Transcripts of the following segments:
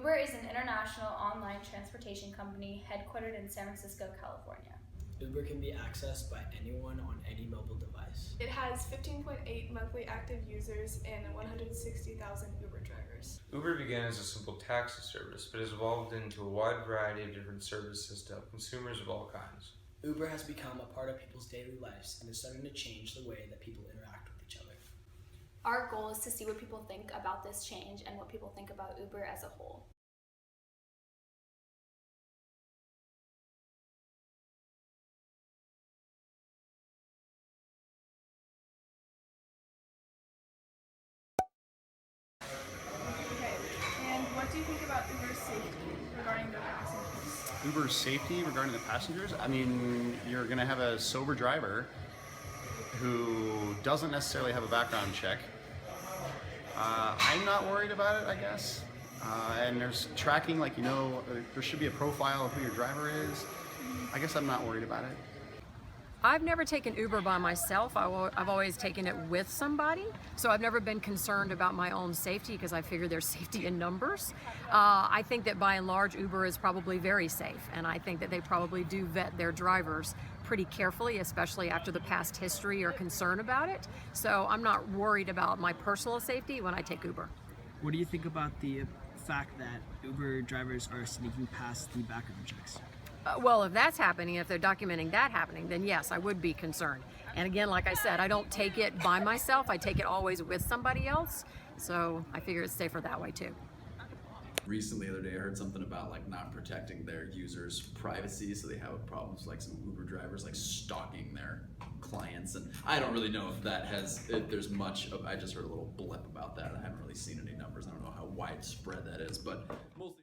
Uber is an international online transportation company headquartered in San Francisco, California. Uber can be accessed by anyone on any mobile device. It has 15.8 monthly active users and 160,000 Uber drivers. Uber began as a simple taxi service, but has evolved into a wide variety of different services to help consumers of all kinds. Uber has become a part of people's daily lives and is starting to change the way that people interact with each other. Our goal is to see what people think about this change and what people think about Uber as a whole. Okay, and what do you think about Uber's safety regarding their passengers? Uber's safety regarding the passengers? I mean, you're going to have a sober driver who doesn't necessarily have a background check. I'm not worried about it, I guess. And there's tracking, like, there should be a profile of who your driver is. I guess I'm not worried about it. I've never taken Uber by myself. I've always taken it with somebody. So I've never been concerned about my own safety because I figure there's safety in numbers. I think that by and large, Uber is probably very safe. And I think that they probably do vet their drivers pretty carefully, especially after the past history or concern about it. So I'm not worried about my personal safety when I take Uber. What do you think about the fact that Uber drivers are sneaking past the background checks? Well, if that's happening, if they're documenting that happening, then yes, I would be concerned. And again, like I said, I don't take it by myself. I take it always with somebody else. So I figure it's safer that way too. Recently, the other day, I heard something about like not protecting their users' privacy, so they have problems like some Uber drivers like stalking their clients, and I don't really know if there's much of. I just heard a little blip about that. I haven't really seen any numbers. I don't know how widespread that is, but mostly.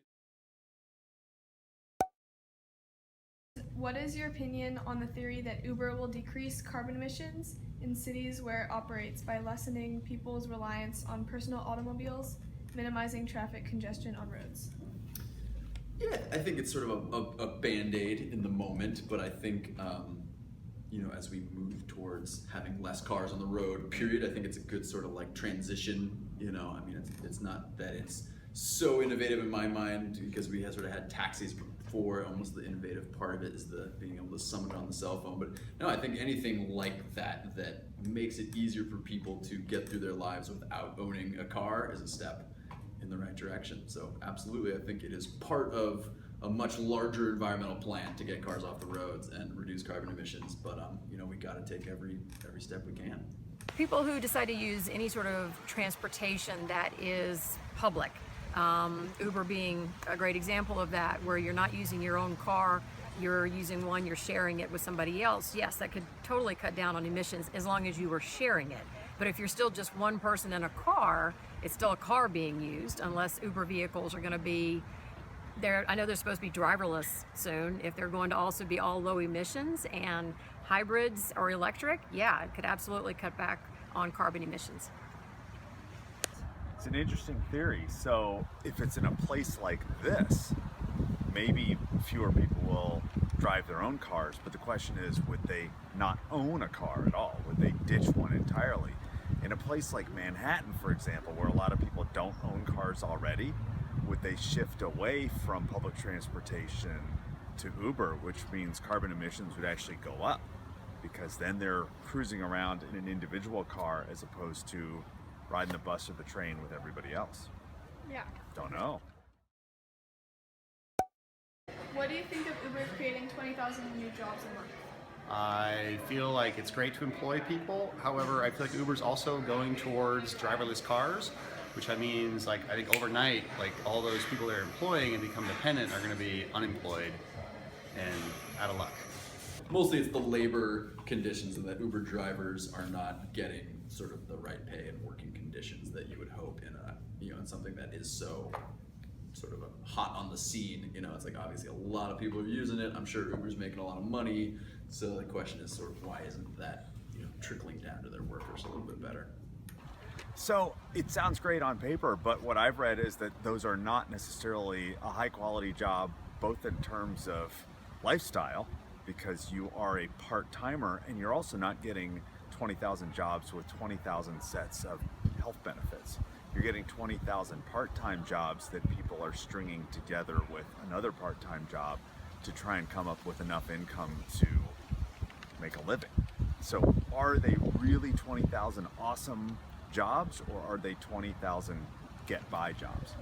What is your opinion on the theory that Uber will decrease carbon emissions in cities where it operates by lessening people's reliance on personal automobiles, minimizing traffic congestion on roads? Yeah, I think it's sort of a band-aid in the moment, but I think as we move towards having less cars on the road, period, I think it's a good sort of like transition. I mean, it's not that it's so innovative in my mind because we had sort of had taxis before. Almost the innovative part of it is the being able to summon it on the cell phone. But no, I think anything like that makes it easier for people to get through their lives without owning a car is a step in the right direction. So absolutely, I think it is part of a much larger environmental plan to get cars off the roads and reduce carbon emissions. But we got to take every step we can. People who decide to use any sort of transportation that is public, Uber being a great example of that, where you're not using your own car, you're using one, you're sharing it with somebody else. Yes, that could totally cut down on emissions as long as you were sharing it. But if you're still just one person in a car, it's still a car being used, unless Uber vehicles are going to be there. I know they're supposed to be driverless soon. If they're going to also be all low emissions and hybrids or electric, yeah, it could absolutely cut back on carbon emissions. It's an interesting theory. So if it's in a place like this, maybe fewer people will drive their own cars, but the question is, would they not own a car at all? Would they ditch one entirely? In a place like Manhattan, for example, where a lot of people don't own cars already, would they shift away from public transportation to Uber, which means carbon emissions would actually go up, because then they're cruising around in an individual car as opposed to riding the bus or the train with everybody else? Yeah. Don't know. What do you think of Uber creating 20,000 new jobs a month? I feel like it's great to employ people. However, I feel like Uber's also going towards driverless cars, which means, like, I think overnight, like, all those people they're employing and become dependent are going to be unemployed and out of luck. Mostly it's the labor conditions, and that Uber drivers are not getting sort of the right pay and working conditions that you would hope in in something that is so sort of hot on the scene. It's like obviously a lot of people are using it. I'm sure Uber's making a lot of money. So the question is sort of why isn't that trickling down to their workers a little bit better? So it sounds great on paper, but what I've read is that those are not necessarily a high quality job, both in terms of lifestyle, because you are a part-timer, and you're also not getting 20,000 jobs with 20,000 sets of health benefits. You're getting 20,000 part-time jobs that people are stringing together with another part-time job to try and come up with enough income to make a living. So are they really 20,000 awesome jobs, or are they 20,000 get-by jobs?